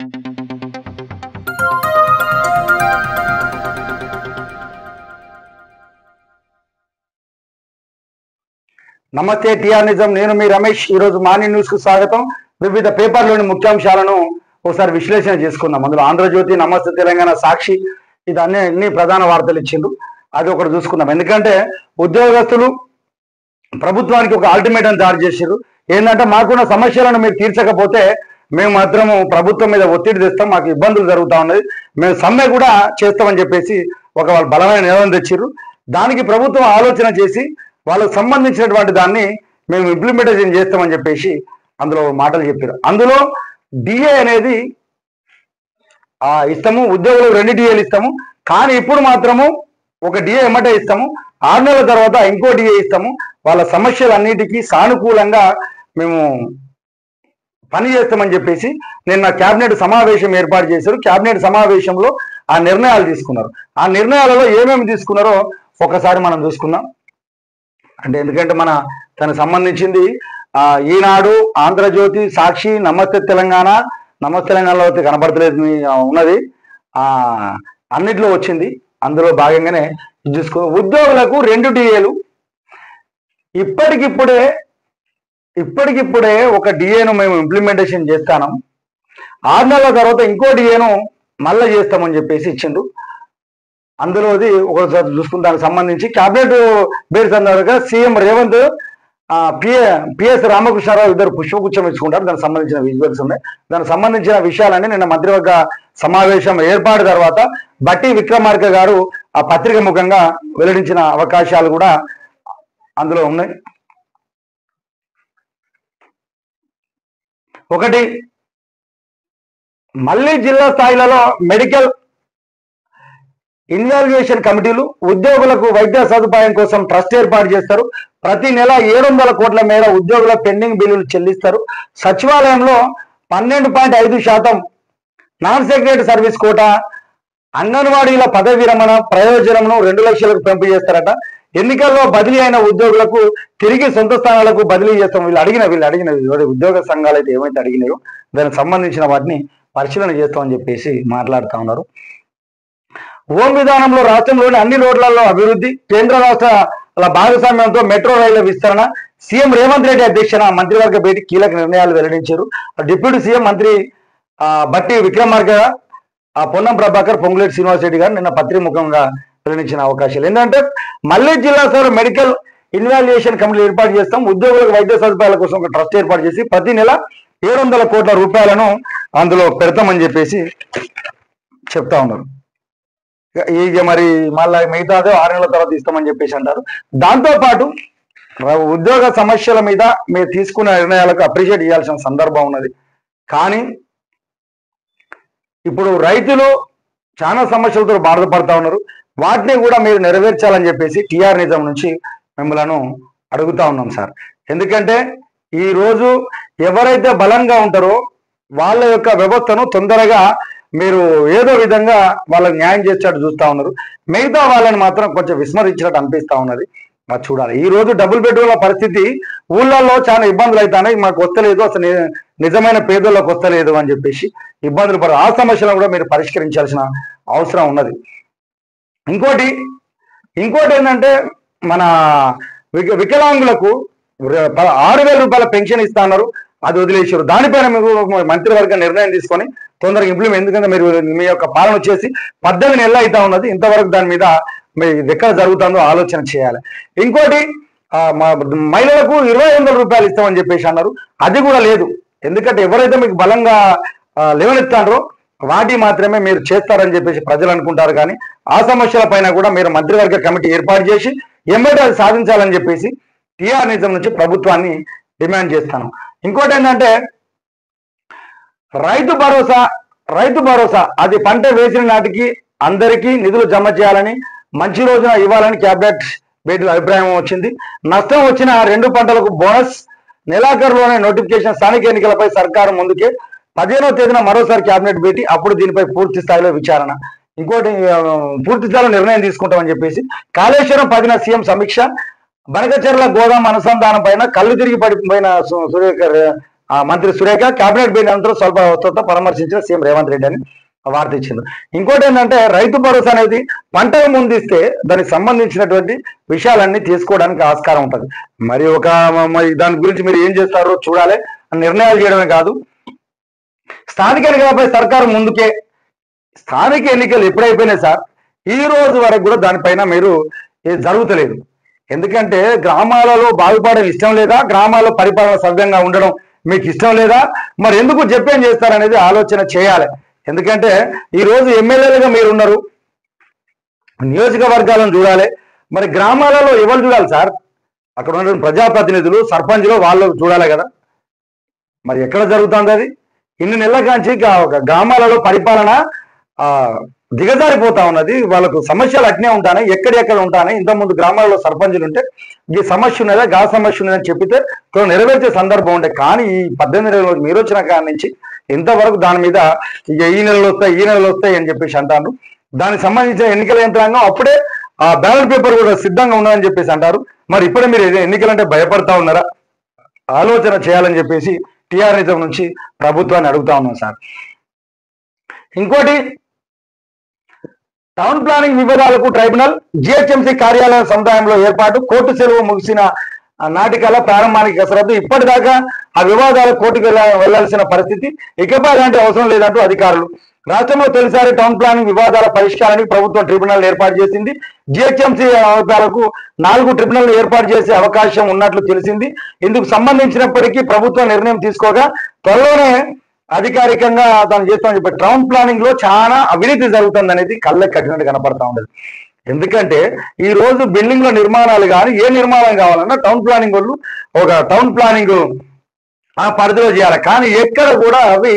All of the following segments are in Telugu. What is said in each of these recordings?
నమస్తే టిఆర్ నిజం, నేను మీ రమేష్. ఈరోజు మార్నింగ్ న్యూస్ కు స్వాగతం. వివిధ పేపర్లోని ముఖ్యాంశాలను ఒకసారి విశ్లేషణ చేసుకుందాం. అందులో ఆంధ్రజ్యోతి, నమస్తే తెలంగాణ, సాక్షి ఇది అన్ని ప్రధాన వార్తలు ఇచ్చిండ్రు. అది ఒకటి చూసుకుందాం. ఎందుకంటే ఉద్యోగస్తులు ప్రభుత్వానికి ఒక అల్టిమేటం జారీ చేసారు. ఏంటంటే మాకున్న సమస్యలను మీరు తీర్చకపోతే మేము మాత్రము ప్రభుత్వం మీద ఒత్తిడి తెస్తాం, మాకు ఇబ్బందులు జరుగుతూ ఉన్నది, మేము సమ్మె కూడా చేస్తామని చెప్పేసి వాళ్ళు బలమైన నినాదం తెచ్చిర్రు. దానికి ప్రభుత్వం ఆలోచన చేసి వాళ్ళకు సంబంధించినటువంటి దాన్ని మేము ఇంప్లిమెంటేషన్ చేస్తామని చెప్పేసి అందులో మాటలు చెప్పారు. అందులో డిఏ అనేది ఇస్తాము, ఉద్యోగులు 2 డిఏలు ఇస్తాము, కానీ ఇప్పుడు మాత్రము ఒక డిఏ ఎమ్మటే ఇస్తాము, 6 నెలల తర్వాత ఇంకో డిఏ ఇస్తాము, వాళ్ళ సమస్యలన్నిటికీ సానుకూలంగా మేము పని చేస్తామని చెప్పేసి నిన్న క్యాబినెట్ సమావేశం ఏర్పాటు చేశారు. క్యాబినెట్ సమావేశంలో ఆ నిర్ణయాలు తీసుకున్నారు. ఆ నిర్ణయాలలో ఏమేమి తీసుకున్నారో ఒకసారి మనం చూసుకుందాం. అంటే ఎందుకంటే తనకు సంబంధించింది ఈనాడు, ఆంధ్రజ్యోతి, సాక్షి, నమస్తే తెలంగాణ, నమస్తే తెలంగాణలో అయితే కనబడతలేదు ఉన్నది, అన్నిట్లో వచ్చింది. అందులో భాగంగానే చూసుకో, ఉద్యోగులకు 2 డిఏలు ఇప్పటికిప్పుడే ఒక డిఏను మేము ఇంప్లిమెంటేషన్ చేస్తాను, 6 నెలల తర్వాత ఇంకో డిఏను మళ్ళీ చేస్తామని చెప్పేసి ఇచ్చిండు. అందులోది ఒకసారి చూసుకుని దానికి సంబంధించి క్యాబినెట్ బేర్ సందర్భంగా సీఎం రేవంత్, పిఎస్ రామకృష్ణారావు ఇద్దరు పుష్పగుచ్చం ఇచ్చుకుంటారు. దానికి సంబంధించిన విజువల్స్ ఉన్నాయి. దానికి సంబంధించిన విషయాలన్నీ నిన్న మంత్రివర్గ సమావేశం ఏర్పాటు తర్వాత బట్టి విక్రమార్క గారు ఆ పత్రిక ముఖంగా వెల్లడించిన అవకాశాలు కూడా అందులో ఉన్నాయి. ఒకటి, మళ్ళీ జిల్లా స్థాయిలలో మెడికల్ ఇన్వాల్యుయేషన్ కమిటీలు ఉద్యోగులకు వైద్య సదుపాయం కోసం ట్రస్ట్ ఏర్పాటు చేస్తారు. ప్రతి నెల 700 కోట్ల మేర ఉద్యోగుల పెండింగ్ బిల్లులు చెల్లిస్తారు. సచివాలయంలో 12.5% నాన్ సెక్రటరీ సర్వీస్ కోటా, అంగన్వాడీల పదవి విరమణ ప్రయోజనంను 2 లక్షలకు పెంపు చేస్తారట. ఎన్నికల్లో బదిలీ అయిన ఉద్యోగులకు తిరిగి సొంత స్థానాలకు బదిలీ చేస్తాం. వీళ్ళు అడిగినవి ఉద్యోగ సంఘాలు అయితే ఏమైతే అడిగినాయో దానికి సంబంధించిన వాటిని పరిశీలన చేస్తామని చెప్పేసి మాట్లాడుతూ ఉన్నారు. హోం విధానంలో రాష్ట్రంలోని అన్ని రోడ్లలో అభివృద్ధి, కేంద్ర రాష్ట్రాల భాగస్వామ్యంతో మెట్రో రైళ్ల విస్తరణ, సీఎం రేవంత్ రెడ్డి అధ్యక్షన మంత్రివర్గ భేటీ కీలక నిర్ణయాలు వెల్లడించారు. డిప్యూటీ సీఎం మంత్రి బట్టి విక్రమార్క, పొన్నం ప్రభాకర్, పొంగులేటి శ్రీనివాస్ రెడ్డి గారు నిన్న పత్రిముఖంగా వెల్లడించిన అవకాశాలు ఏంటంటే, మళ్ళీ జిల్లా స్థాయిలో మెడికల్ ఇన్వాల్యుయేషన్ కమిటీ ఏర్పాటు చేస్తాం, ఉద్యోగులకు వైద్య సదుపాయాల కోసం ఒక ట్రస్ట్ ఏర్పాటు చేసి ప్రతి నెల 700 కోట్ల రూపాయలను అందులో పెడతామని చెప్పేసి చెప్తా ఉన్నారు. ఇక మరి మళ్ళీ మిగతాదే 6 నెలల తర్వాత ఇస్తామని చెప్పేసి అంటారు. దాంతోపాటు ఉద్యోగ సమస్యల మీద మీరు తీసుకున్న నిర్ణయాలకు అప్రిషియేట్ చేయాల్సిన సందర్భం ఉన్నది. కానీ ఇప్పుడు రైతులు చాలా సమస్యలతో బాధపడతా ఉన్నారు. వాటిని కూడా మీరు నెరవేర్చాలని చెప్పేసి టిఆర్ నిజం నుంచి మిమ్మల్ని అడుగుతా ఉన్నాం సార్. ఎందుకంటే ఈరోజు ఎవరైతే బలంగా ఉంటారో వాళ్ళ యొక్క వ్యవస్థను తొందరగా మీరు ఏదో విధంగా వాళ్ళకి న్యాయం చేసేటట్టు చూస్తూ ఉన్నారు. మిగతా వాళ్ళని మాత్రం కొంచెం విస్మరించినట్టు అనిపిస్తూ ఉన్నది. మరి చూడాలి. ఈ రోజు డబుల్ బెడ్రూమ్ల పరిస్థితి ఊళ్ళల్లో చాలా ఇబ్బందులు అవుతున్నాయి. మాకు వస్తలేదు, అసలు నిజమైన పేదోళ్ళకి వస్తలేదు అని చెప్పేసి ఇబ్బందులు పడ, ఆ సమస్యలను కూడా మీరు పరిష్కరించాల్సిన అవసరం ఉన్నది. ఇంకోటి ఏంటంటే, మన వికలాంగులకు 6,000 రూపాయల పెన్షన్ ఇస్తా అన్నారు, అది వదిలేసారు. దానిపైన మీరు మంత్రివర్గ నిర్ణయం తీసుకొని తొందరగా ఇంప్లిమెంట్, ఎందుకంటే మీరు మీ యొక్క పాలన వచ్చేసి 18 నెలలు అవుతా ఉన్నది, ఇంతవరకు దాని మీద మీరు ఎక్కడ జరుగుతుందో ఆలోచన చేయాలి. ఇంకోటి, మహిళలకు 2,500 రూపాయలు ఇస్తామని చెప్పేసి అన్నారు, అది కూడా లేదు. ఎందుకంటే ఎవరైతే మీకు బలంగా లేవనెత్తారో వాటి మాత్రమే మీరు చేస్తారని చెప్పేసి ప్రజలు అనుకుంటారు. కానీ ఆ సమస్యల పైన కూడా మీరు మంత్రివర్గ కమిటీ ఏర్పాటు చేసి ఎమ్మటే అది సాధించాలని చెప్పేసి టిఆర్ నిజం నుంచి ప్రభుత్వాన్ని డిమాండ్ చేస్తాను. ఇంకోటి ఏంటంటే, రైతు భరోసా అది పంట వేసిన నాటికి అందరికీ నిధులు జమ చేయాలని, మంచి రోజున ఇవ్వాలని క్యాబినెట్ భేటీలో అభిప్రాయం వచ్చింది. నష్టం వచ్చిన 2 పంటలకు బోనస్, నెలాఖరులోనే నోటిఫికేషన్, స్థానిక ఎన్నికలపై సర్కారు ముందుకే 15వ తేదీన మరోసారి క్యాబినెట్ భేటీ, అప్పుడు దీనిపై పూర్తి స్థాయిలో విచారణ. ఇంకోటి, పూర్తి స్థాయిలో నిర్ణయం తీసుకుంటామని చెప్పేసి కాళేశ్వరం 10న సీఎం సమీక్ష, బనకచెర్ల గోదాం అనుసంధానం పైన కళ్ళు తిరిగి పడిపోయిన సురేఖర్ మంత్రి సురేఖ కేబినెట్ భేటీ అనంతరం స్వల్ప అవస్థతో పరామర్శించిన సీఎం రేవంత్ రెడ్డి అని వార్త ఇచ్చింది. ఇంకోటి ఏంటంటే రైతు భరోసా అనేది పంటకు ముందిస్తే దానికి సంబంధించినటువంటి విషయాలన్నీ తీసుకోవడానికి ఆస్కారం ఉంటుంది. మరి దాని గురించి మీరు ఏం చేస్తారో చూడాలి, నిర్ణయాలు చేయడమే కాదు. స్థానిక ఎన్నికలపై సర్కారు ముందుకే, స్థానిక ఎన్నికలు ఎప్పుడైపోయినాయి సార్, ఈ రోజు వరకు కూడా దానిపైన మీరు జరుగుతలేదు. ఎందుకంటే గ్రామాలలో బాగుపడడం ఇష్టం లేదా, గ్రామాల్లో పరిపాలన సవ్యంగా ఉండడం మీకు ఇష్టం లేదా, మరి ఎందుకు చెప్పేం చేస్తారనేది ఆలోచన చేయాలి. ఎందుకంటే ఈరోజు ఎమ్మెల్యేలుగా మీరున్నారు, నియోజకవర్గాలను చూడాలి, మరి గ్రామాలలో ఎవరు చూడాలి సార్? అక్కడ ఉన్న ప్రజాప్రతినిధులు, సర్పంచ్లు వాళ్ళు చూడాలి కదా. మరి ఎక్కడ జరుగుతుంది అది? ఇన్ని నెలల కాంచి గ్రామాలలో పరిపాలన దిగజారిపోతా ఉన్నది. వాళ్ళకు సమస్యలు అట్నే ఉంటాయి, ఎక్కడెక్కడ ఉంటాయి. ఇంతకుముందు గ్రామాలలో సర్పంచులు ఉంటే ఈ సమస్య ఉన్నదా, గా సమస్య ఉన్నదని చెప్పితే నెరవేర్చే సందర్భం ఉండే. కానీ ఈ 18 రోజులు మీరు వచ్చిన కాడి నుంచి ఇంతవరకు దాని మీద ఇక ఈ నెలలు వస్తాయి అని చెప్పేసి అంటారు. దానికి సంబంధించిన ఎన్నికల యంత్రాంగం అప్పుడే ఆ బ్యాలెట్ పేపర్ కూడా సిద్ధంగా ఉన్నదని చెప్పేసి అంటారు. మరి ఇప్పుడే మీరు ఎన్నికలంటే భయపడతా ఉన్నారా? ఆలోచన చేయాలని చెప్పేసి టీఆర్ఎస్ నుంచి ప్రభుత్వాన్ని అడుగుతా ఉన్నాం సార్. ఇంకోటి, టౌన్ ప్లానింగ్ వివాదాలకు ట్రైబ్యునల్, జిహెచ్ఎంసీ కార్యాలయ సముదాయంలో ఏర్పాటు, కోర్టు సెలవు ముగిసిన నాటికల ప్రారంభానికి కసరత్తు. ఇప్పటిదాకా ఆ వివాదాలు కోర్టుకు వెళ్లాల్సిన పరిస్థితి, ఇకపై అలాంటి అవసరం లేదంటూ అధికారులు. రాష్ట్రంలో తొలిసారి టౌన్ ప్లానింగ్ వివాదాల పరిష్కారానికి ప్రభుత్వం ట్రిబ్యునల్ ఏర్పాటు చేసింది. జిహెచ్ఎంసీ అవసరాలకు 4 ట్రిబ్యునల్ ఏర్పాటు చేసే అవకాశం ఉన్నట్లు తెలిసింది. ఇందుకు సంబంధించినప్పటికీ ప్రభుత్వం నిర్ణయం తీసుకోగా త్వరలోనే అధికారికంగా దాన్ని చేస్తామని చెప్పి టౌన్ ప్లానింగ్ లో చాలా అవినీతి జరుగుతుంది అనేది కళ్ళకి కట్టినట్టు కనపడతా ఉండదు. ఎందుకంటే ఈ రోజు బిల్డింగ్ల నిర్మాణాలు కానీ ఏ నిర్మాణం కావాలన్నా టౌన్ ప్లానింగ్ వాళ్ళు ఒక టౌన్ ప్లానింగ్ ఆ పరిధిలో చేయాలి. కానీ ఎక్కడ కూడా అవి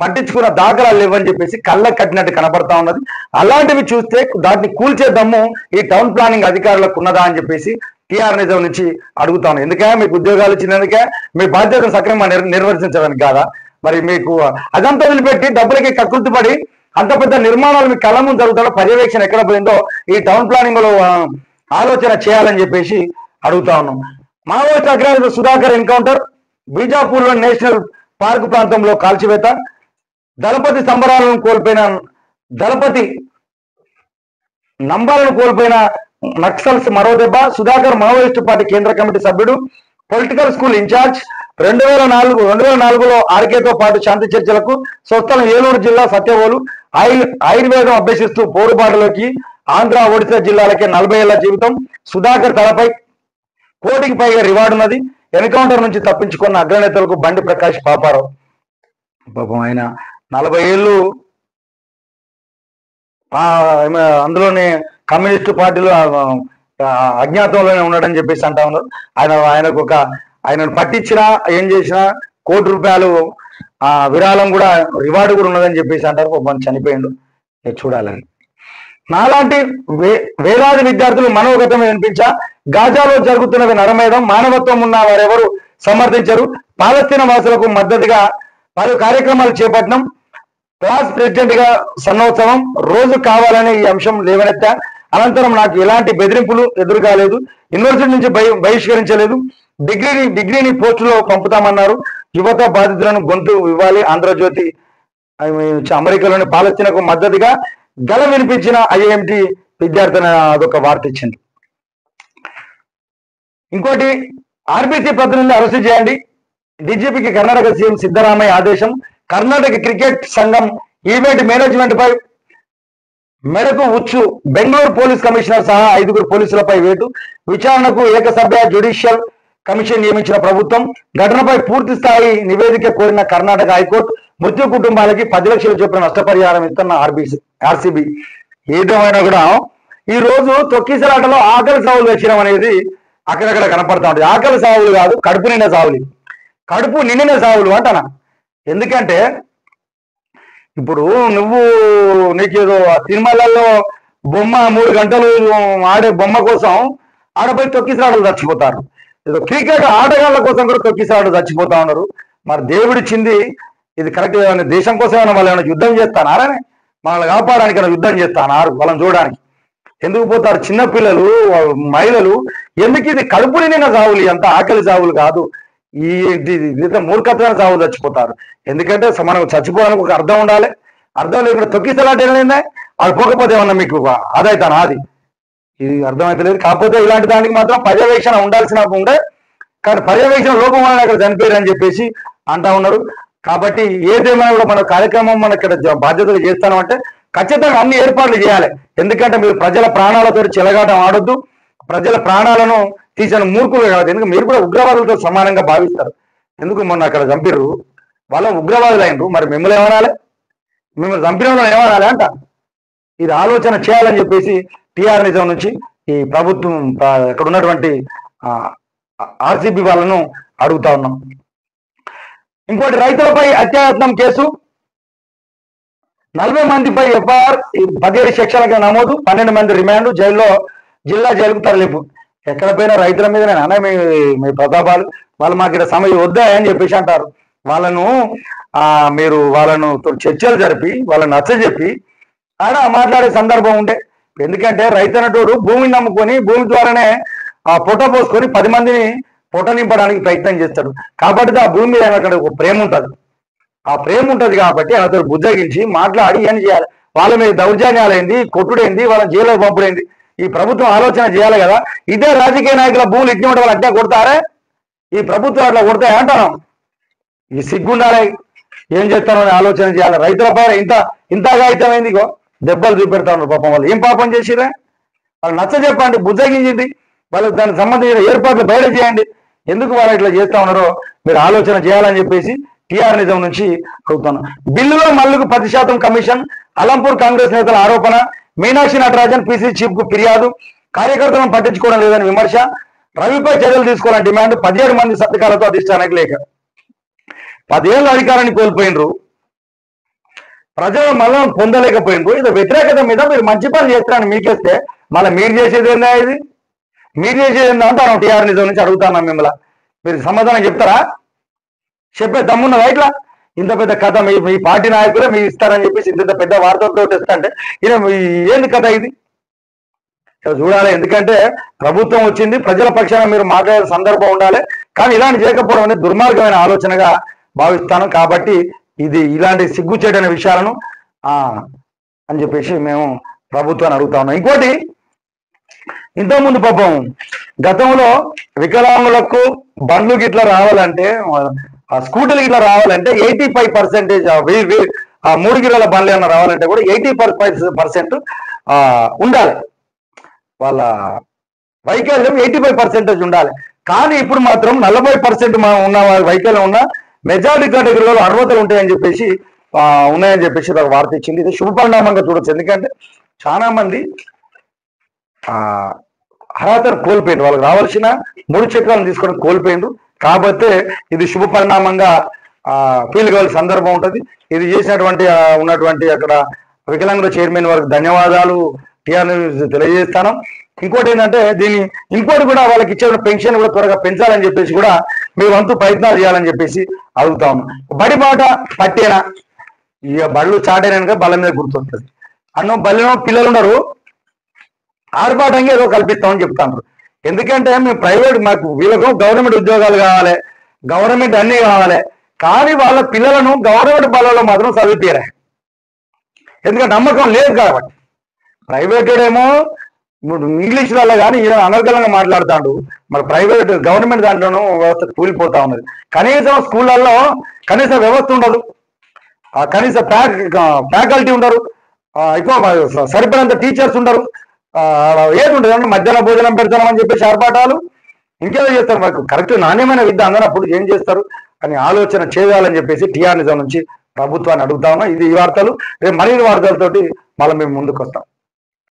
పట్టించుకున్న దాఖలాలు లేవని చెప్పేసి కళ్ళకి కట్టినట్టు కనపడతా ఉన్నది. అలాంటివి చూస్తే దాన్ని కూల్చేద్దాము ఈ టౌన్ ప్లానింగ్ అధికారులకు ఉన్నదా అని చెప్పేసి టీఆర్ఎస్ నుంచి అడుగుతాను. ఎందుకంటే మీకు ఉద్యోగాలు ఇచ్చినందుకే మీ బాధ్యతను సక్రమంగా నిర్వర్తించడానికి కాదా? మరి మీకు అదంతా వదిలిపెట్టి డబ్బులకి కకృతి పడి అంత పెద్ద నిర్మాణాలు మీ కళ్ళ ముందు జరుగుతాడో పర్యవేక్షణ ఎక్కడ పోయిందో ఈ టౌన్ ప్లానింగ్ లో ఆలోచన చేయాలని చెప్పేసి అడుగుతా ఉన్నాం. మావోయిస్ట్ అగ్రనేత సుధాకర్ ఎన్కౌంటర్, బీజాపూర్ లో నేషనల్ పార్క్ ప్రాంతంలో కాల్చివేత, దళపతి సంబరాలను కోల్పోయిన నంబర్లను కోల్పోయిన నక్సల్స్ మరో దెబ్బ. సుధాకర్ మావోయిస్టు పార్టీ కేంద్ర కమిటీ సభ్యుడు, పొలిటికల్ స్కూల్ ఇన్ఛార్జ్. 2004లో ఆర్కేతో పాటు శాంతి చర్చలకు స్వస్థలం ఏలూరు జిల్లా సత్యవోలు. ఆయుర్వేదం అభ్యసిస్తూ పోరుబాటులోకి ఆంధ్ర, ఒడిశా జిల్లాలకే 40 ఏళ్ల జీవితం. సుధాకర్ తలపై 1 కోటికి పైగా రివార్డు ఉన్నది. ఎన్కౌంటర్ నుంచి తప్పించుకున్న అగ్రనేతలకు బండి ప్రకాష్ పాపారావు. పాపం ఆయన 40 ఏళ్ళు అందులోనే కమ్యూనిస్టు పార్టీలో అజ్ఞాతంలోనే ఉన్నాడని చెప్పేసి అంటా ఉన్నారు. ఆయనను పట్టించినా ఏం చేసినా 1 కోటి రూపాయలు విరాళం కూడా రివార్డు కూడా ఉన్నదని చెప్పేసి అంటారు. పాపం చనిపోయిండు, చూడాలని. నాలాంటి వేలాది విద్యార్థులు మనోగతం వినిపించా, గాజాలో జరుగుతున్నది నరమేధం, మానవత్వం ఉన్న వారెవరు సమర్థించరు. పాలస్తీనా వాసులకు మద్దతుగా పలు కార్యక్రమాలు చేపట్టడం, క్లాస్ ప్రెసిడెంట్ గా సన్నోత్సవం రోజు కావాలనే ఈ అంశం లేవనెత్తా. అనంతరం నాకు ఎలాంటి బెదిరింపులు ఎదురు కాలేదు, యూనివర్సిటీ నుంచి బహిష్కరించలేదు, డిగ్రీని పోస్టులో పంపుతామన్నారు. యువత బాధితులను గొంతు ఇవ్వాలి. ఆంధ్రజ్యోతి అమెరికాలోని పాలస్తీనాకు మద్దతుగా గలం వినిపించిన ఐఐఎంటి విద్యార్థిని అదొక వార్త ఇచ్చింది. ఇంకోటి, ఆర్బీసీ ప్రతినిధులు అరెస్టు చేయండి, డీజీపీకి కర్ణాటక సీఎం సిద్ధరామయ్య ఆదేశం. కర్ణాటక క్రికెట్ సంఘం ఈవెంట్ మేనేజ్మెంట్ పై మెడకు ఉచ్చు, బెంగళూరు పోలీస్ కమిషనర్ సహా 5 పోలీసులపై వేటు. విచారణకు ఏకసభ్య జ్యుడిషియల్ కమిషన్ నియమించిన ప్రభుత్వం. ఘటనపై పూర్తి స్థాయి నివేదిక కోరిన కర్ణాటక హైకోర్టు. మృత్యు కుటుంబాలకి 10 లక్షల చొప్పున నష్టపరిహారం ఇస్తున్న ఆర్సీబీ. ఏదేమైనా కూడా ఈ రోజు తొక్కిసలాటలో ఆకలి సావులు తెచ్చడం అనేది అక్కడక్కడ కనపడతా ఉంటుంది. ఆకలి సావులు కాదు, కడుపు నిండిన సావులు. కడుపు నిండిన సావులు అంటానా? ఎందుకంటే ఇప్పుడు నీకేదో సినిమాలలో బొమ్మ 3 గంటలు ఆడే బొమ్మ కోసం ఆడపై తొక్కిసలాటలు చచ్చిపోతారు. ఏదో క్రికెట్ ఆటగాళ్ళ కోసం కూడా తొక్కిసలాటలు చచ్చిపోతా ఉన్నారు. మరి దేవుడిచ్చింది ఇది కరెక్ట్. దేశం కోసం ఏమైనా వాళ్ళు ఏమైనా యుద్ధం చేస్తానారని, మనల్ని కాపాడడానికి యుద్ధం చేస్తానారు, వాళ్ళని చూడడానికి ఎందుకు పోతారు? చిన్నపిల్లలు, మహిళలు. ఎందుకు? ఇది కడుపు నిండిన సావులు, అంత ఆకలి సావులు కాదు. ఈ మూర్ఖత్వాన్ని సాగు చచ్చిపోతారు. ఎందుకంటే మనం చచ్చిపోవడానికి ఒక అర్థం ఉండాలి. అర్థం లేకుండా తొక్కిసలాట ఏమైందా అది పోకపోతే ఏమన్నా మీకు ఆదాయితాను అది ఇది అర్థమైతే లేదు. కాకపోతే ఇలాంటి దానికి మాత్రం పర్యవేక్షణ ఉండాల్సిన ఉండే, కానీ పర్యవేక్షణ లోపం వల్ల అక్కడ చనిపోయారు అని చెప్పేసి అంటా ఉన్నారు. కాబట్టి ఏదేమైనా కూడా మన కార్యక్రమం మన ఇక్కడ బాధ్యతలు చేస్తాను అంటే ఖచ్చితంగా అన్ని ఏర్పాట్లు చేయాలి. ఎందుకంటే మీరు ప్రజల ప్రాణాలతో చెలగాటం ఆడొద్దు, ప్రజల ప్రాణాలను తీసిన మూర్ఖులు కాదు. ఎందుకంటే మీరు కూడా ఉగ్రవాదులతో సమానంగా భావిస్తారు. ఎందుకు మొన్న అక్కడ చంపిర్రు వాళ్ళ ఉగ్రవాదులు అయినరు, మరి మిమ్మల్ని ఏమనాలి? మిమ్మల్ని చంపిన వాళ్ళని ఏమనాలి అంట. ఇది ఆలోచన చేయాలని చెప్పేసి టిఆర్ నిజం నుంచి ఈ ప్రభుత్వం ఇక్కడ ఉన్నటువంటి ఆర్సీబీ వాళ్ళను అడుగుతా ఉన్నాం. ఇంకోటి రైతులపై అత్యాయత్నం కేసు 40 మందిపై ఎఫ్ఐఆర్, 17 సెక్షన్లకు నమోదు, 12 మంది రిమాండ్, జిల్లా జైలుకు తరలింపు. ఎక్కడ పోయినా రైతుల మీద నేను అన్న మీ ప్రతాపాలు వాళ్ళు మాకు ఇక్కడ సమయం వద్దాయని చెప్పేసి అంటారు. వాళ్ళను చర్చలు జరిపి వాళ్ళని నచ్చజెప్పి ఆడ మాట్లాడే సందర్భం ఉంటే, ఎందుకంటే రైతు అన్నటోడు భూమిని నమ్ముకొని భూమి ద్వారానే పొట్ట పోసుకొని 10 మందిని పొట్ట నింపడానికి ప్రయత్నం చేస్తాడు. కాబట్టి ఆ భూమి మీద అక్కడ ఒక ప్రేమ ఉంటుంది. ఆ ప్రేమ ఉంటుంది కాబట్టి అతను బుజ్జగించి మాట్లాడి ఏం చేయాలి, వాళ్ళ మీద దౌర్జన్యాలైంది, కొట్టుడైంది, వాళ్ళ జైల్లో పంపుడైంది. ఈ ప్రభుత్వం ఆలోచన చేయాలి కదా. ఇదే రాజకీయ నాయకుల భూములు ఇచ్చిన వాళ్ళు అట్లా కొడతారే, ఈ ప్రభుత్వం అట్లా కొడతాయి అంటాను. ఈ సిగ్గుండాలి, ఏం చేస్తానో ఆలోచన చేయాలి. రైతుల పైన ఇంతగా అయితమైంది, దెబ్బలు చూపెడతా ఉన్నారు. పాపం వాళ్ళు ఏం పాపం చేసిరా, వాళ్ళు నచ్చ చెప్పండి, బుజ్జగించింది, వాళ్ళకి దానికి సంబంధించిన ఏర్పాట్లు బయట చేయండి. ఎందుకు వాళ్ళు ఇట్లా చేస్తా ఉన్నారో మీరు ఆలోచన చేయాలని చెప్పేసి టిఆర్ నిజం నుంచి అడుగుతాను. బిల్లులో మల్లుకు 10% కమిషన్, అలంపూర్ కాంగ్రెస్ నేతల ఆరోపణ, మీనాక్షి నటరాజన్ పిసి చీఫ్ కు ఫిర్యాదు, కార్యకర్తలను పట్టించుకోవడం లేదని విమర్శ, రవిపై చర్యలు తీసుకోవాలని డిమాండ్, 17 మంది సంతకాలతో అధిష్టానానికి లేఖ. 10 ఏళ్ళ అధికారాన్ని కోల్పోయినరు, ప్రజలు మళ్ళీ పొందలేకపోయినరు. ఇది వ్యతిరేకత మీద మీరు మంచి పని చేస్తారని మీకేస్తే మళ్ళీ మీరు చేసేది ఏందా, ఇది మీరు చేసేది ఏందా అంటాను. టిఆర్ నిజం నుంచి అడుగుతాను మిమ్మల్ని, మీరు సమాధానం చెప్తారా? చెప్పే దమ్మున్నదా? ఇట్లా ఇంత పెద్ద కథ మీ పార్టీ నాయకులే మీరు ఇస్తారని చెప్పేసి ఇంత పెద్ద వార్తలతో తెస్తంటే ఏంది కథ ఇది చూడాలి. ఎందుకంటే ప్రభుత్వం వచ్చింది, ప్రజల పక్షాన మీరు మాట్లాడే సందర్భం ఉండాలి. కానీ ఇలాంటి చేయకపోవడం అనేది దుర్మార్గమైన ఆలోచనగా భావిస్తాను. కాబట్టి ఇలాంటి సిగ్గుచేటైన విషయాలను అని చెప్పేసి మేము ప్రభుత్వాన్ని అడుగుతా ఉన్నాం. ఇంకోటి, ఇంతకుముందు పాపం గతంలో వికలాంగులకు బండ్లు గిట్లా రావాలంటే, స్కూటర్లు గిట్లా రావాలంటే 85% 3 గిరాల బండ్లు ఏమైనా రావాలంటే కూడా 85% ఉండాలి. వాళ్ళ వైకల్యం 85% ఉండాలి. కానీ ఇప్పుడు మాత్రం 40% ఉన్న వైకల్యం ఉన్న మెజారిటీ కేటగిరీలో అర్హతలు ఉంటాయని చెప్పేసి ఉన్నాయని చెప్పేసి ఒక వార్త ఇచ్చింది. ఇది శుభ పరిణామంగా చూడొచ్చు. ఎందుకంటే చాలా మంది అర్హతను కోల్పోయింది, వాళ్ళకి రావాల్సిన 3 చక్రాలను తీసుకొని కోల్పోయింది. కాబట్టి ఇది శుభ పరిణామంగా ఫీల్ కావాల్సిన సందర్భం ఉంటుంది. ఇది చేసినటువంటి ఉన్నటువంటి అక్కడ వికలాంగుల చైర్మన్ వారికి ధన్యవాదాలు టిఆర్ తెలియజేస్తాను. ఇంకోటి ఏంటంటే ఇంకోటి కూడా వాళ్ళకి ఇచ్చే పెన్షన్ కూడా త్వరగా పెంచాలని చెప్పేసి కూడా మీ వంతు ప్రయత్నాలు చేయాలని చెప్పేసి అడుగుతా ఉన్నాం. బడి బాట పట్టేనా, ఇక బళ్ళు చాటేనా బళ్ళ మీద గుర్తొస్తుంది. బళ్ళలో పిల్లలు ఉన్నారు, ఆర్భాటంగా ఏదో కల్పిస్తామని చెప్తాను. ఎందుకంటే మేము ప్రైవేట్, మాకు వీళ్ళకు గవర్నమెంట్ ఉద్యోగాలు కావాలి, గవర్నమెంట్ అన్నీ కావాలి. కానీ వాళ్ళ పిల్లలను గవర్నమెంట్ బళ్ళలో మాత్రం చదివితీరా, ఎందుకంటే నమ్మకం లేదు కాబట్టి. ప్రైవేట్ ఏమో ఇంగ్లీష్ వల్ల కానీ ఈయన అనర్గళంగా మాట్లాడుతాడు. మరి ప్రైవేట్ గవర్నమెంట్ దాంట్లోనూ వ్యవస్థ కూలిపోతా ఉన్నది. కనీసం స్కూళ్ళల్లో కనీస వ్యవస్థ ఉండదు, కనీస ఫ్యాకల్టీ ఉండరు, ఎక్కువ సరిపడంత టీచర్స్ ఉండరు. ఏది ఉండదు అంటే మధ్యాహ్న భోజనం పెడతామని చెప్పేసి ఆర్భాటాలు ఇంకేదో చేస్తారు. మాకు కరెక్ట్ నాణ్యమైన విద్య అందనప్పుడు ఏం చేస్తారు అని ఆలోచన చేయాలని చెప్పేసి టిఆర్ నిజం నుంచి ప్రభుత్వాన్ని అడుగుతా ఉన్నా. ఇది ఈ వార్తలు. రేపు మరిన్ని వార్తలతోటి మళ్ళీ మేము ముందుకు వస్తాం.